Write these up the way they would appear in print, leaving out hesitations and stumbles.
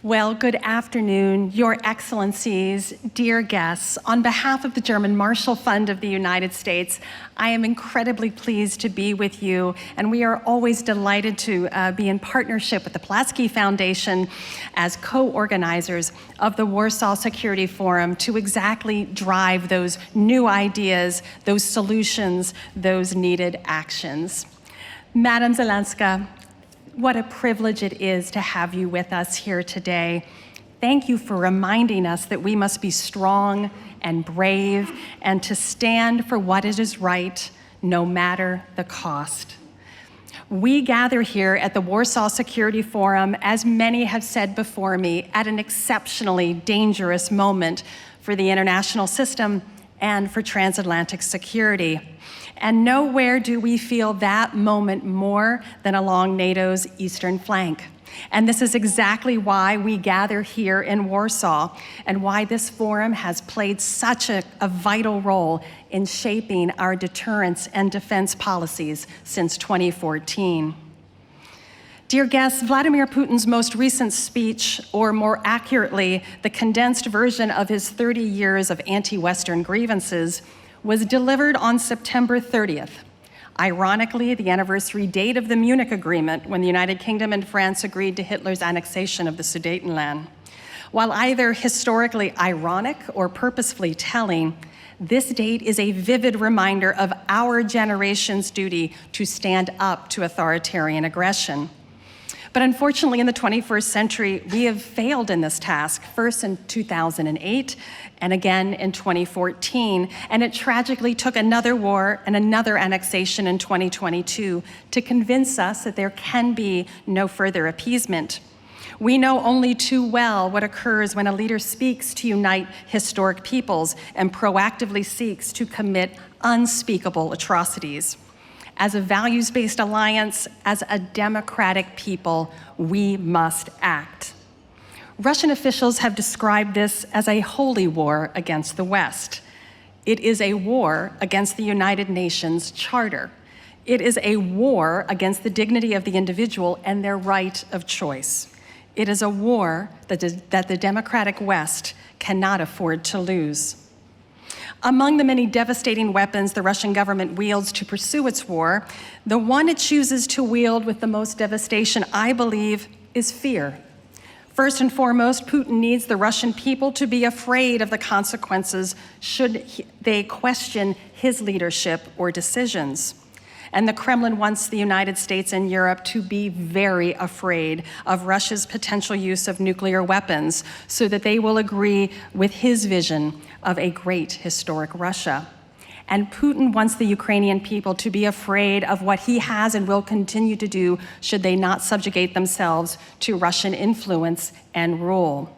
Well, good afternoon, Your Excellencies, dear guests. On behalf of the German Marshall Fund of the United States, I am incredibly pleased to be with you, and we are always delighted to be in partnership with the Pulaski Foundation as co-organizers of the Warsaw Security Forum to exactly drive those new ideas, those solutions, those needed actions. Madam Zelenska, what a privilege it is to have you with us here today. Thank you for reminding us that we must be strong and brave and to stand for what is right, no matter the cost. We gather here at the Warsaw Security Forum, as many have said before me, at an exceptionally dangerous moment for the international system and for transatlantic security. And nowhere do we feel that moment more than along NATO's eastern flank. And this is exactly why we gather here in Warsaw and why this forum has played such a vital role in shaping our deterrence and defense policies since 2014. Dear guests, Vladimir Putin's most recent speech, or more accurately, the condensed version of his 30 years of anti-Western grievances, was delivered on September 30th, ironically the anniversary date of the Munich Agreement when the United Kingdom and France agreed to Hitler's annexation of the Sudetenland. While either historically ironic or purposefully telling, this date is a vivid reminder of our generation's duty to stand up to authoritarian aggression. But unfortunately, in the 21st century, we have failed in this task, first in 2008 and again in 2014. And it tragically took another war and another annexation in 2022 to convince us that there can be no further appeasement. We know only too well what occurs when a leader speaks to unite historic peoples and proactively seeks to commit unspeakable atrocities. As a values-based alliance, as a democratic people, we must act. Russian officials have described this as a holy war against the West. It is a war against the United Nations Charter. It is a war against the dignity of the individual and their right of choice. It is a war that the democratic West cannot afford to lose. Among the many devastating weapons the Russian government wields to pursue its war, the one it chooses to wield with the most devastation, I believe, is fear. First and foremost, Putin needs the Russian people to be afraid of the consequences should they question his leadership or decisions. And the Kremlin wants the United States and Europe to be very afraid of Russia's potential use of nuclear weapons so that they will agree with his vision of a great historic Russia. And Putin wants the Ukrainian people to be afraid of what he has and will continue to do should they not subjugate themselves to Russian influence and rule.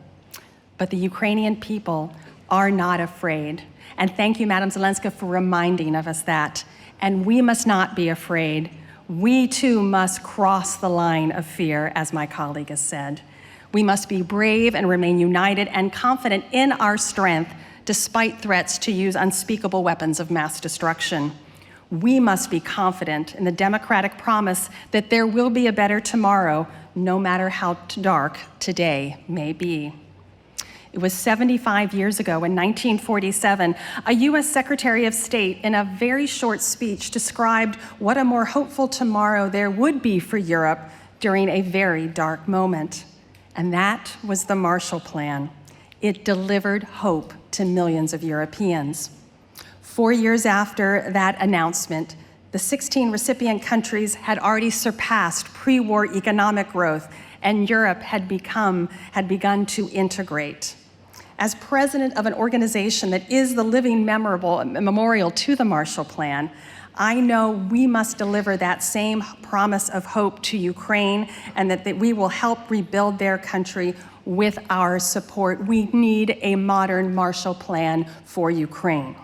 But the Ukrainian people are not afraid. And thank you, Madam Zelenska, for reminding of us that. And we must not be afraid. We too must cross the line of fear, as my colleague has said. We must be brave and remain united and confident in our strength despite threats to use unspeakable weapons of mass destruction. We must be confident in the democratic promise that there will be a better tomorrow, no matter how dark today may be. It was 75 years ago, in 1947, a US Secretary of State, in a very short speech, described what a more hopeful tomorrow there would be for Europe during a very dark moment. And that was the Marshall Plan. It delivered hope to millions of Europeans. 4 years after that announcement, the 16 recipient countries had already surpassed pre-war economic growth, and Europe had begun to integrate. As president of an organization that is the living memorial to the Marshall Plan, I know we must deliver that same promise of hope to Ukraine and that we will help rebuild their country with our support. We need a modern Marshall Plan for Ukraine.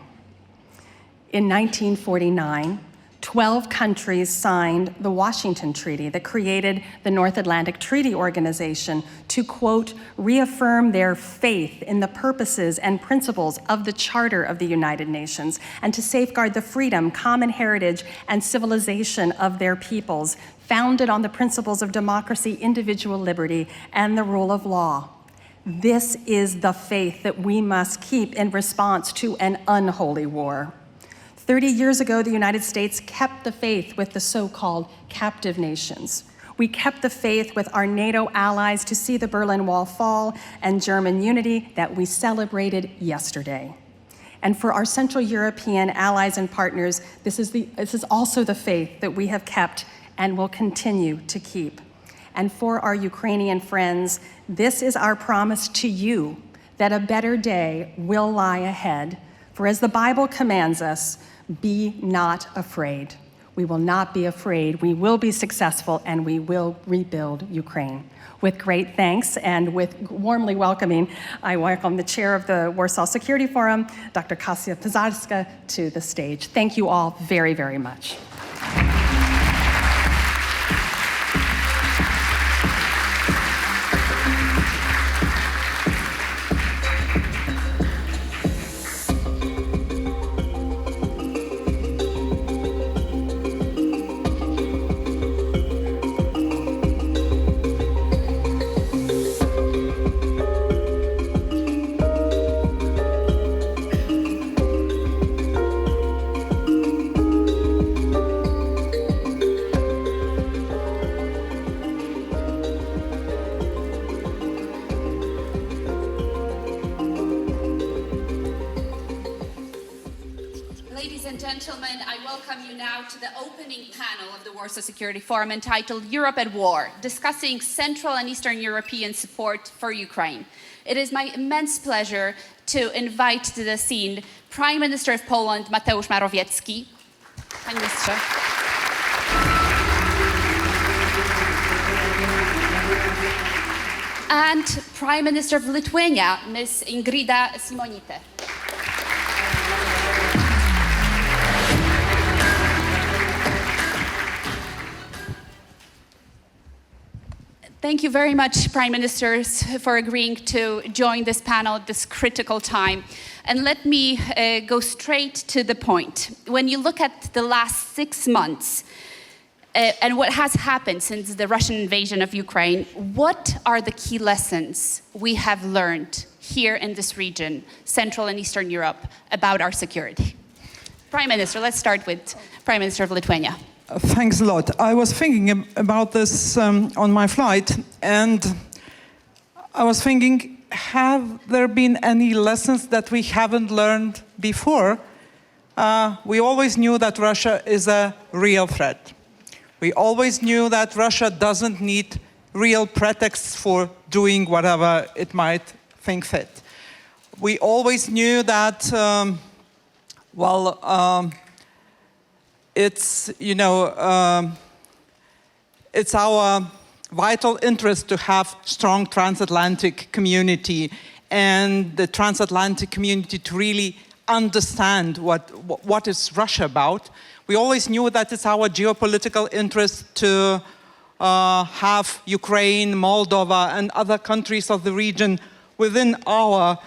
In 1949, 12 countries signed the Washington Treaty that created the North Atlantic Treaty Organization to, quote, reaffirm their faith in the purposes and principles of the Charter of the United Nations and to safeguard the freedom, common heritage, and civilization of their peoples, founded on the principles of democracy, individual liberty, and the rule of law. This is the faith that we must keep in response to an unholy war. 30 years ago, the United States kept the faith with the so-called captive nations. We kept the faith with our NATO allies to see the Berlin Wall fall and German unity that we celebrated yesterday. And for our Central European allies and partners, this is also the faith that we have kept and will continue to keep. And for our Ukrainian friends, this is our promise to you that a better day will lie ahead. For as the Bible commands us, be not afraid. We will not be afraid. We will be successful, and we will rebuild Ukraine. With great thanks and with warmly welcoming, I welcome the chair of the Warsaw Security Forum, Dr. Kasia Pisarska, to the stage. Thank you all very, very much. Warsaw Security Forum entitled Europe at War, discussing Central and Eastern European support for Ukraine. It is my immense pleasure to invite to the scene Prime Minister of Poland, Mateusz Morawiecki. Panie Ministrze. And Prime Minister of Lithuania, Ms. Ingrida Šimonytė. Thank you very much, Prime Ministers, for agreeing to join this panel at this critical time. And let me go straight to the point. When you look at the last 6 months and what has happened since the Russian invasion of Ukraine, what are the key lessons we have learned here in this region, Central and Eastern Europe, about our security? Prime Minister, let's start with Prime Minister of Lithuania. Thanks a lot. I was thinking about this on my flight, and I was thinking, have there been any lessons that we haven't learned before? We always knew that Russia is a real threat. We always knew that Russia doesn't need real pretexts for doing whatever it might think fit. We always knew that, it's, it's our vital interest to have strong transatlantic community and the transatlantic community to really understand what is Russia about. We always knew that it's our geopolitical interest to have Ukraine, Moldova, and other countries of the region within our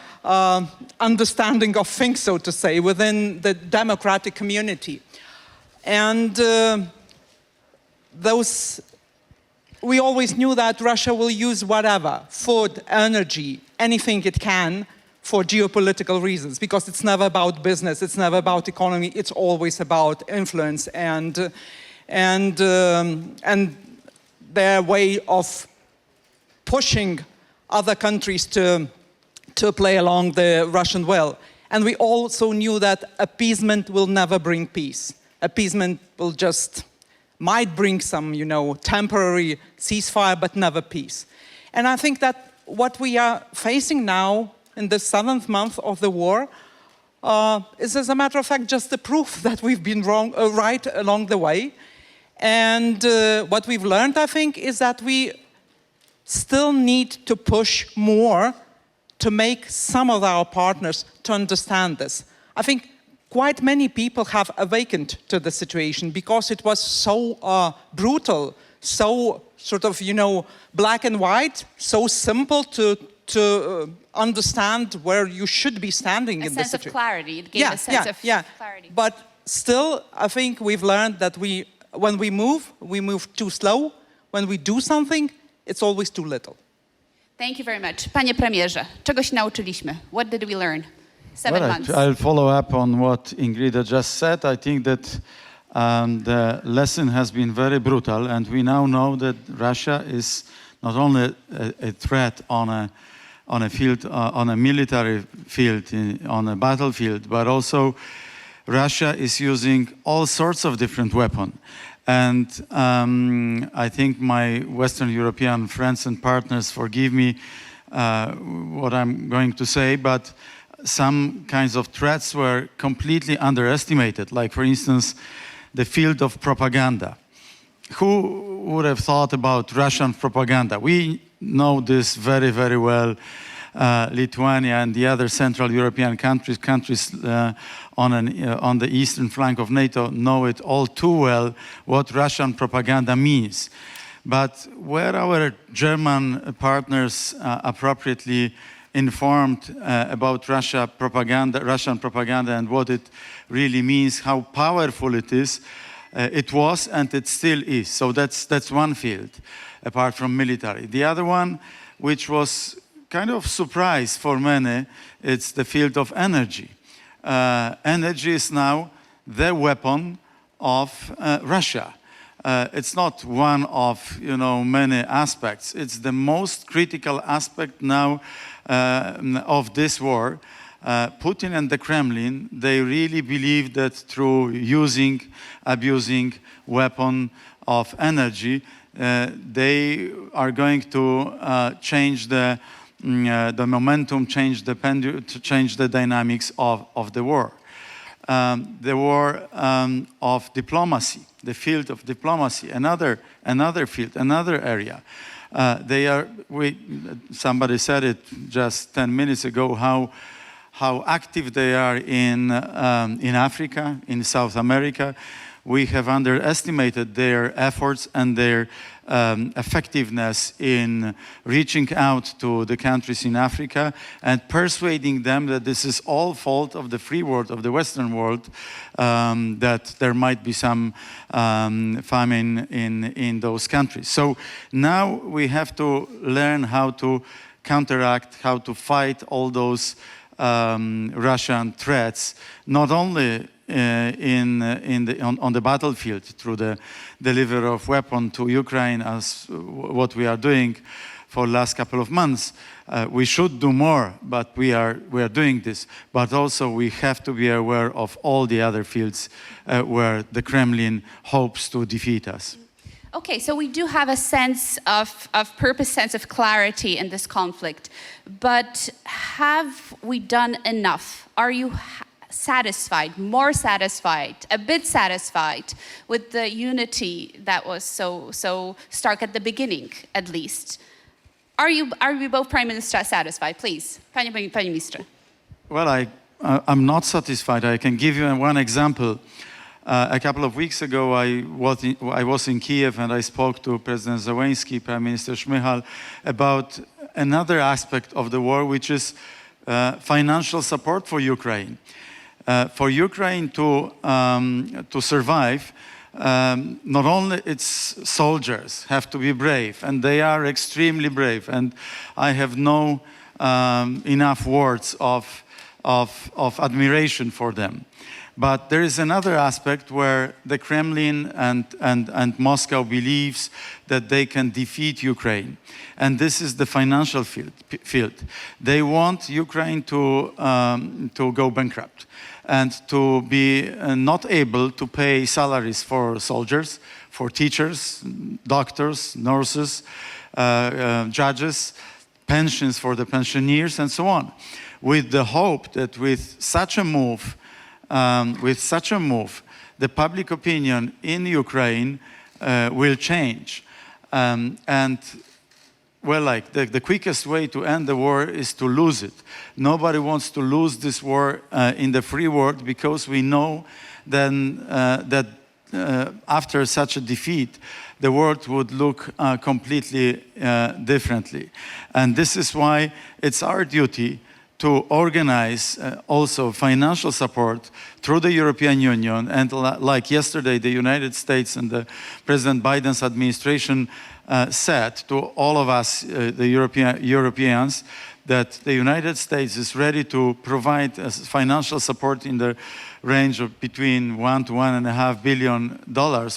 understanding of things, so to say, within the democratic community. And we always knew that Russia will use whatever, food, energy, anything it can for geopolitical reasons, because it's never about business, it's never about economy, it's always about influence and their way of pushing other countries to play along the Russian will. And we also knew that appeasement will never bring peace. Appeasement might bring some, temporary ceasefire, but never peace. And I think that what we are facing now in the 7th month of the war is, as a matter of fact, just the proof that we've been right along the way. And what we've learned, I think, is that we still need to push more to make some of our partners to understand this. I think quite many people have awakened to the situation because it was so brutal, so sort of, black and white, so simple to understand where you should be standing in this situation. A sense of clarity. It gave a sense of clarity. But still, I think we've learned that when we move too slow. When we do something, it's always too little. Thank you very much. Panie premierze, czego się nauczyliśmy? What did we learn? 7 months. I'll follow up on what Ingrida just said. I think that the lesson has been very brutal, and we now know that Russia is not only a threat on a field, on a military field, on a battlefield, but also Russia is using all sorts of different weapons. And I think my Western European friends and partners forgive me what I'm going to say, but some kinds of threats were completely underestimated, like, for instance, the field of propaganda. Who would have thought about Russian propaganda? We know this very, very well. Lithuania and the other Central European countries on the eastern flank of NATO know it all too well what Russian propaganda means. But were our German partners appropriately informed about Russian propaganda and what it really means, how powerful it is? It was and it still is. So that's one field, apart from military. The other one, which was kind of surprise for many, it's the field of energy. Energy is now the weapon of Russia. It's not one of many aspects. It's the most critical aspect now of this war. Putin and the Kremlin, they really believe that through abusing weapon of energy, they are going to change the momentum, change the dynamics of the war. The war of diplomacy, the field of diplomacy, another field, another area. Somebody said it just 10 minutes ago, how active they are in Africa, in South America. We have underestimated their efforts and their effectiveness in reaching out to the countries in Africa and persuading them that this is all fault of the free world, of the Western world, that there might be some famine in those countries. So now we have to learn how to counteract, how to fight all those Russian threats, not only on the battlefield through the delivery of weapons to Ukraine, as what we are doing for the last couple of months. We should do more, but we are doing this. But also we have to be aware of all the other fields where the Kremlin hopes to defeat us. Okay, so we do have a sense of purpose, sense of clarity in this conflict. But have we done enough? Are you satisfied, more satisfied, a bit satisfied with the unity that was so stark at the beginning, at least? Are we both Prime Minister satisfied? Please, Panie Minister. Well, I'm not satisfied. I can give you one example. A couple of weeks ago, I was in Kiev and I spoke to President Zelensky, Prime Minister Šmyhal, about another aspect of the war, which is financial support for Ukraine. For Ukraine to survive, not only its soldiers have to be brave, and they are extremely brave, and I have no enough words of admiration for them. But there is another aspect where the Kremlin and Moscow believes that they can defeat Ukraine. And this is the financial field. They want Ukraine to go bankrupt and to be not able to pay salaries for soldiers, for teachers, doctors, nurses, judges, pensions for the pensioners, and so on. With the hope that with such a move, the public opinion in Ukraine will change. And well, like the quickest way to end the war is to lose it. Nobody wants to lose this war in the free world, because we know then that after such a defeat, the world would look completely differently. And this is why it's our duty to organize also financial support through the European Union. And like yesterday, the United States and the President Biden's administration said to all of us, the Europeans, that the United States is ready to provide financial support in the range of between $1 to $1.5 billion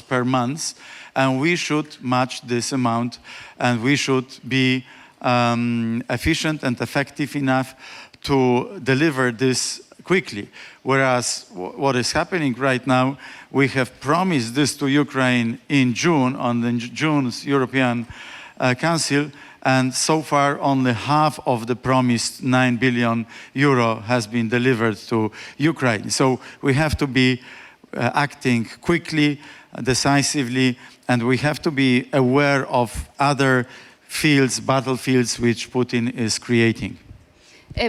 per month, and we should match this amount, and we should be efficient and effective enough to deliver this quickly. Whereas what is happening right now, we have promised this to Ukraine in June, on the June's European Council, and so far only half of the promised €9 billion has been delivered to Ukraine. So we have to be acting quickly, decisively, and we have to be aware of other fields, battlefields, which Putin is creating.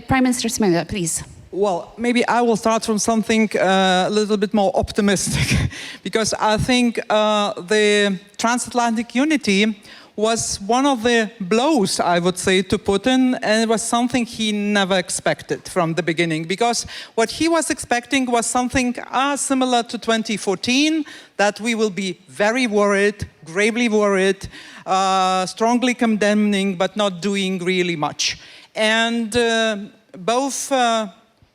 Prime Minister Šimonytė, please. Well, maybe I will start from something a little bit more optimistic, because I think the transatlantic unity was one of the blows, I would say, to Putin, and it was something he never expected from the beginning, because what he was expecting was something similar to 2014, that we will be very worried, gravely worried, strongly condemning, but not doing really much. And both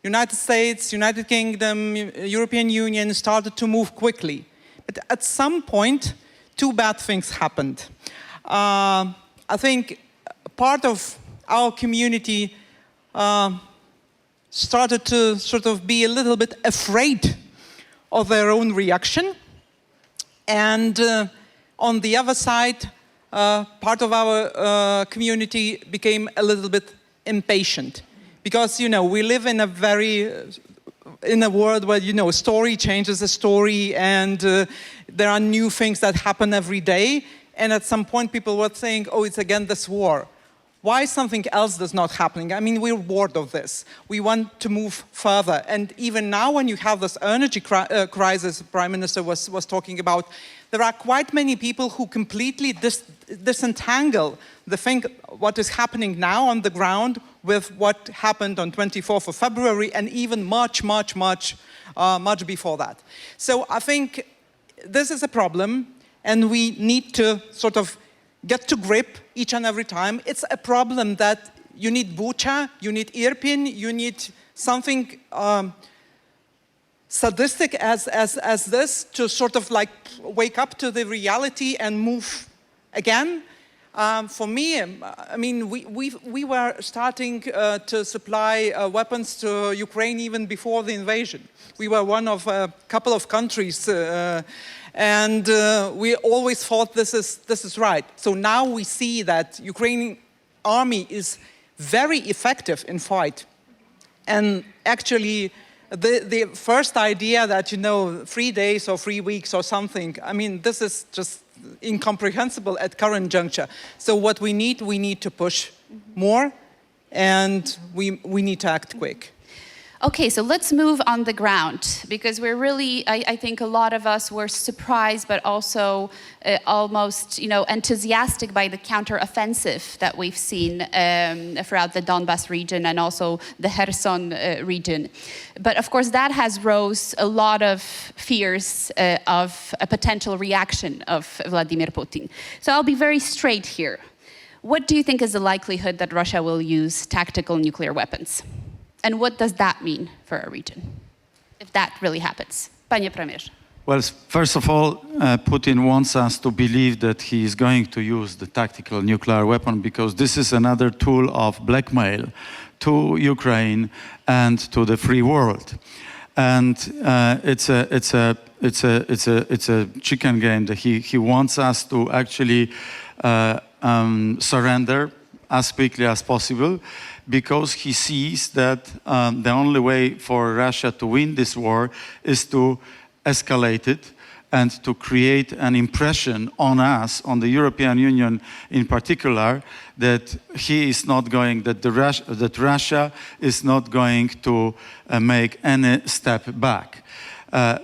United States, United Kingdom, European Union started to move quickly. But at some point, two bad things happened. I think part of our community started to sort of be a little bit afraid of their own reaction. And on the other side, part of our community became a little bit impatient. Because, you know, we live in a world where, you know, a story changes a story, and there are new things that happen every day. And at some point, people were saying, oh, it's again this war. Why something else is not happening? I mean, we're bored of this. We want to move further. And even now, when you have this energy crisis the Prime Minister was talking about, there are quite many people who completely disentangle what is happening now on the ground with what happened on 24th of February, and even much before that. So I think this is a problem, and we need to sort of get to grip each and every time. It's a problem that you need Bucha, you need Irpin, you need something sadistic as this to sort of like wake up to the reality and move again. For me, I mean, we were starting to supply weapons to Ukraine even before the invasion. We were one of a couple of countries, and we always thought this is right. So now we see that Ukrainian army is very effective in fight, and actually, the first idea that, you know, 3 days or 3 weeks or something, I mean, this is just incomprehensible at current juncture. So what we need to push more, and we need to act quick. Okay, so let's move on the ground, because we're really, I think a lot of us were surprised, but also almost, you know, enthusiastic by the counter-offensive that we've seen throughout the Donbas region and also the Kherson region. But of course, that has rose a lot of fears of a potential reaction of Vladimir Putin. So I'll be very straight here. What do you think is the likelihood that Russia will use tactical nuclear weapons? And what does that mean for our region, if that really happens? Panie Premierze. Well, first of all, Putin wants us to believe that he is going to use the tactical nuclear weapon, because this is another tool of blackmail to Ukraine and to the free world. And it's a chicken game that he wants us to actually surrender as quickly as possible, because he sees that the only way for Russia to win this war is to escalate it and to create an impression on us, on the European Union in particular, that he is not going, that Russia is not going to make any step back.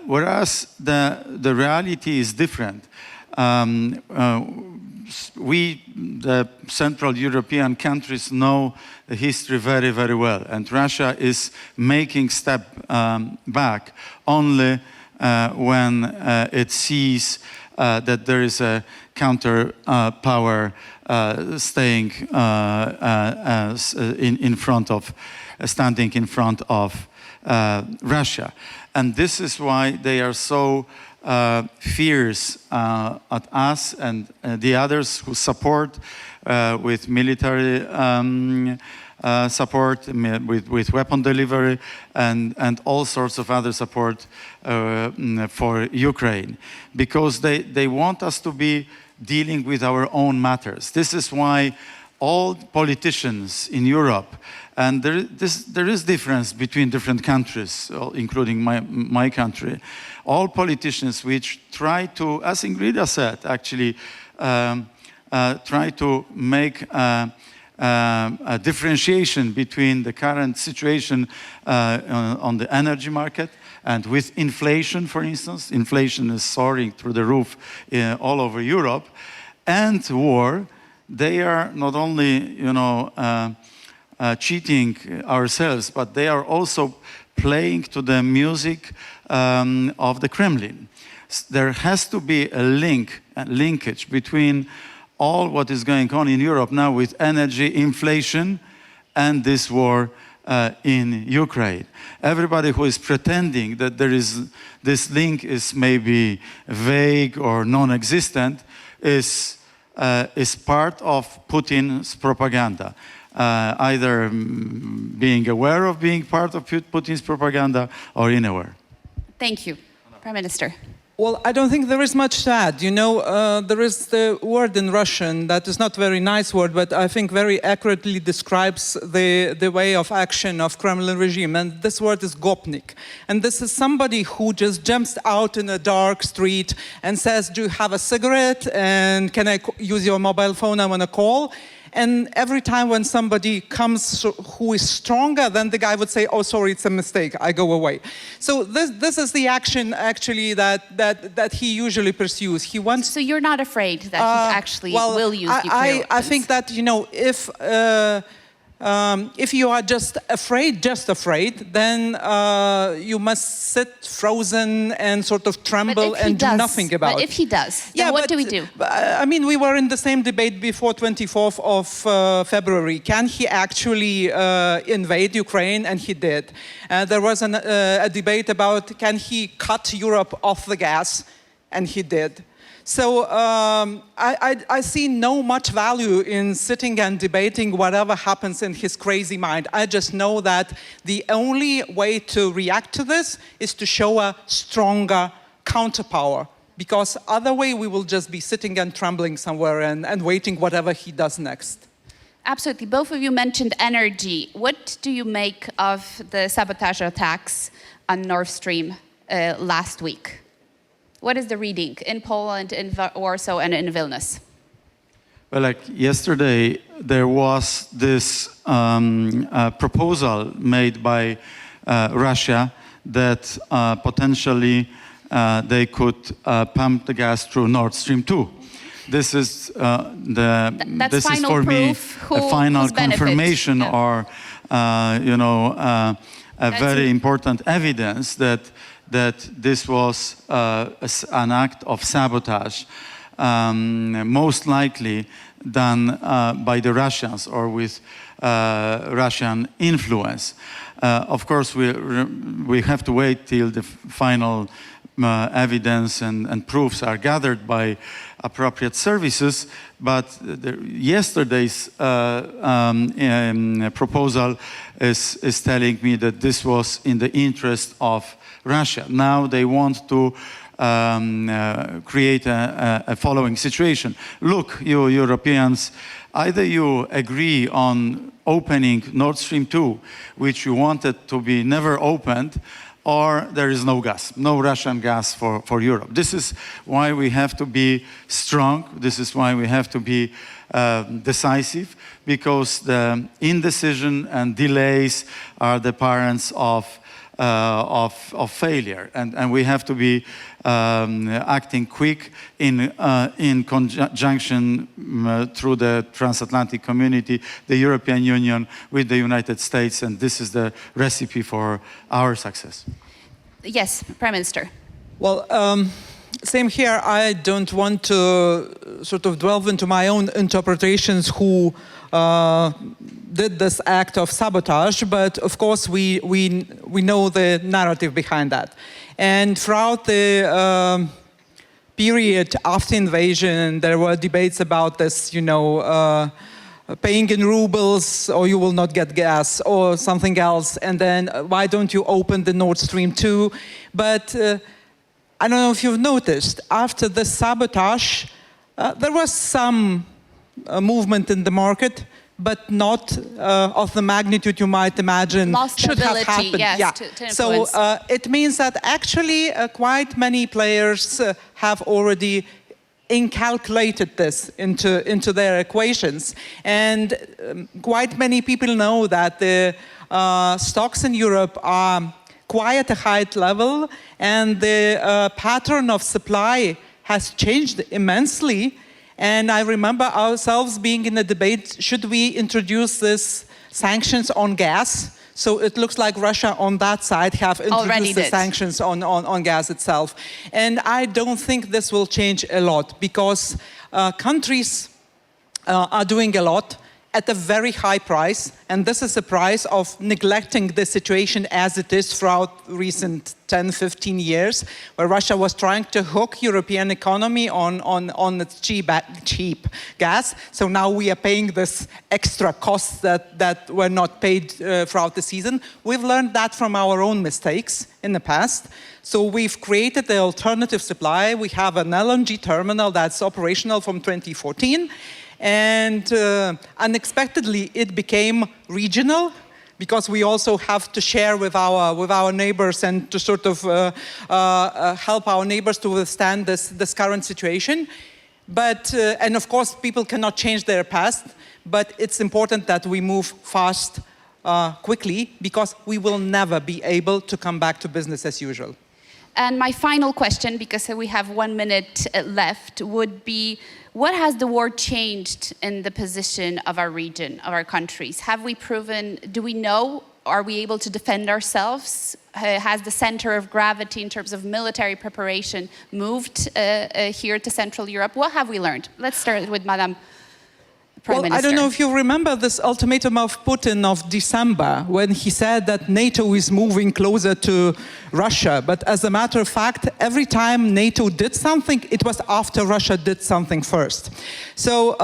Whereas the reality is different. We, the Central European countries, know the history very, very well, and Russia is making step back only when it sees that there is a counter power staying in front of, standing in front of Russia. And this is why they are so fierce at us and the others who support with military support, with weapon delivery, and all sorts of other support for Ukraine, because they want us to be dealing with our own matters. This is why all politicians in Europe, and there is difference between different countries, including my country, all politicians which try to, as Ingrida said, actually try to make a differentiation between the current situation on the energy market and with inflation, for instance. Inflation is soaring through the roof all over Europe, and war. They are not only, cheating ourselves, but they are also playing to the music of the Kremlin. There has to be a linkage between all what is going on in Europe now with energy, inflation, and this war in Ukraine. Everybody who is pretending that there is this link is maybe vague or non-existent is part of Putin's propaganda. Either being aware of being part of Putin's propaganda or unaware. Thank you, Prime Minister. Well, I don't think there is much to add. There is the word in Russian that is not a very nice word, but I think very accurately describes the way of action of Kremlin regime. And this word is gopnik. And this is somebody who just jumps out in a dark street and says, do you have a cigarette? And can I use your mobile phone? I want to call. And every time when somebody comes who is stronger, then the guy would say, oh, sorry, it's a mistake, I go away. So this is the action, actually, that he usually pursues. He wants... So you're not afraid that he actually will use nuclear weapons? I think that, if you are just afraid, then you must sit frozen and sort of tremble and do nothing about it. But if he does, then what do we do? I mean, we were in the same debate before 24th of February. Can he actually invade Ukraine? And he did. There was a debate about can he cut Europe off the gas? And he did. So I see no much value in sitting and debating whatever happens in his crazy mind. I just know that the only way to react to this is to show a stronger counterpower, because other way we will just be sitting and trembling somewhere and waiting whatever he does next. Absolutely. Both of you mentioned energy. What do you make of the sabotage attacks on Nord Stream last week? What is the reading in Poland, in Warsaw, and in Vilnius? Well, like yesterday, there was this proposal made by Russia that potentially they could pump the gas through Nord Stream 2. This is this is for me a final confirmation or a very important evidence that this was an act of sabotage, most likely done by the Russians or with Russian influence. Of course, we have to wait till the final evidence and proofs are gathered by appropriate services, but yesterday's proposal is telling me that this was in the interest of Russia. Now they want to create a following situation. Look, you Europeans, either you agree on opening Nord Stream 2, which you wanted to be never opened, or there is no gas, no Russian gas for Europe. This is why we have to be strong. This is why we have to be decisive, because the indecision and delays are the parents of failure, and we have to be acting quick in conjunction through the transatlantic community, the European Union, with the United States, and this is the recipe for our success. Yes, Prime Minister. Well, same here. I don't want to sort of delve into my own interpretations who did this act of sabotage, but of course we know the narrative behind that. And throughout the period after invasion, there were debates about this, paying in rubles or you will not get gas or something else. And then why don't you open the Nord Stream 2? But I don't know if you've noticed, after the sabotage, there was some movement in the market, but not of the magnitude you might imagine should have happened. Yes, to so it means that actually quite many players have already incalculated this into their equations. And quite many people know that the stocks in Europe are quite at a high level, and the pattern of supply has changed immensely. And I remember ourselves being in a debate, should we introduce this sanctions on gas? So it looks like Russia on that side have introduced the sanctions on gas itself. And I don't think this will change a lot, because countries are doing a lot at a very high price, and this is a price of neglecting the situation as it is throughout recent 10, 15 years, where Russia was trying to hook European economy on its cheap gas. So now we are paying this extra costs that were not paid throughout the season. We've learned that from our own mistakes in the past. So we've created the alternative supply. We have an LNG terminal that's operational from 2014. And unexpectedly, it became regional, because we also have to share with our neighbors and to sort of help our neighbors to withstand this current situation. But and of course, people cannot change their past, but it's important that we move fast, quickly, because we will never be able to come back to business as usual. And my final question, because we have 1 minute left, would be, what has the war changed in the position of our region, of our countries? Have we proven, do we know, are we able to defend ourselves? Has the center of gravity in terms of military preparation moved here to Central Europe? What have we learned? Let's start with Madam Prime Minister. I don't know if you remember this ultimatum of Putin of December, when he said that NATO is moving closer to Russia. But as a matter of fact, every time NATO did something, it was after Russia did something first. So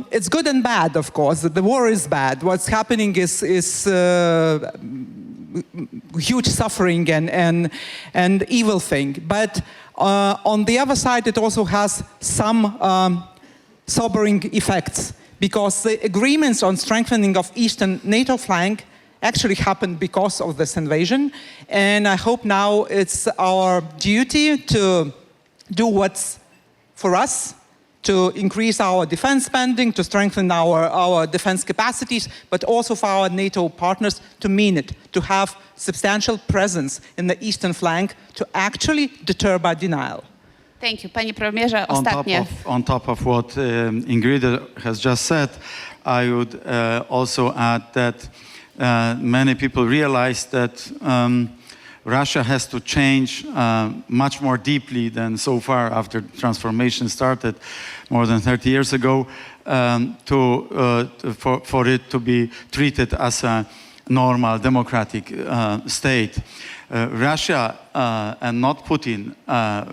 it's good and bad, of course. The war is bad. What's happening is huge suffering and evil thing. But on the other side, it also has some sobering effects, because the agreements on strengthening of eastern NATO flank actually happened because of this invasion. And I hope now it's our duty to do what's for us, to increase our defense spending, to strengthen our defense capacities, but also for our NATO partners to mean it, to have substantial presence in the eastern flank to actually deter by denial. Thank you. Panie premierze, ostatnie. On top of what Ingrida has just said, I would also add that many people realize that Russia has to change much more deeply than so far after transformation started more than 30 years ago for it to be treated as a normal democratic state. Russia, and not Putin,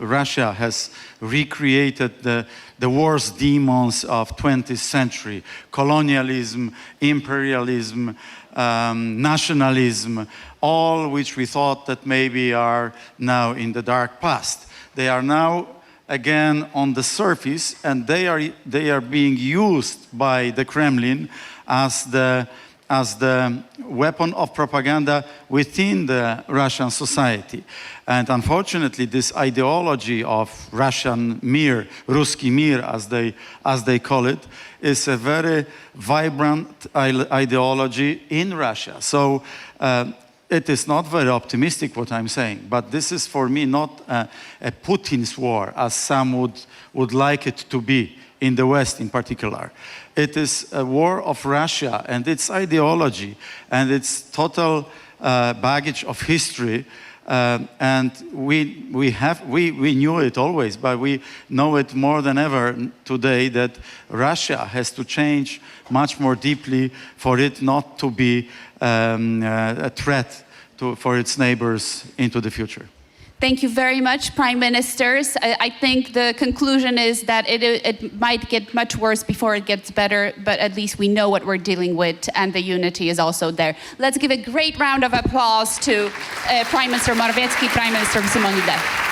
Russia has recreated the worst demons of 20th century: colonialism, imperialism, nationalism, all which we thought that maybe are now in the dark past. They are now again on the surface, and they are being used by the Kremlin as the as the weapon of propaganda within the Russian society. And unfortunately, this ideology of Russian mir, Ruski mir, as they call it, is a very vibrant ideology in Russia. So it is not very optimistic what I'm saying, but this is for me not a Putin's war, as some would like it to be, in the West in particular. It is a war of Russia and its ideology and its total baggage of history. And we knew it always, but we know it more than ever today that Russia has to change much more deeply for it not to be a threat for its neighbors into the future. Thank you very much, Prime Ministers. I think the conclusion is that it might get much worse before it gets better, but at least we know what we're dealing with, and the unity is also there. Let's give a great round of applause to Prime Minister Morawiecki, Prime Minister Šimonytė.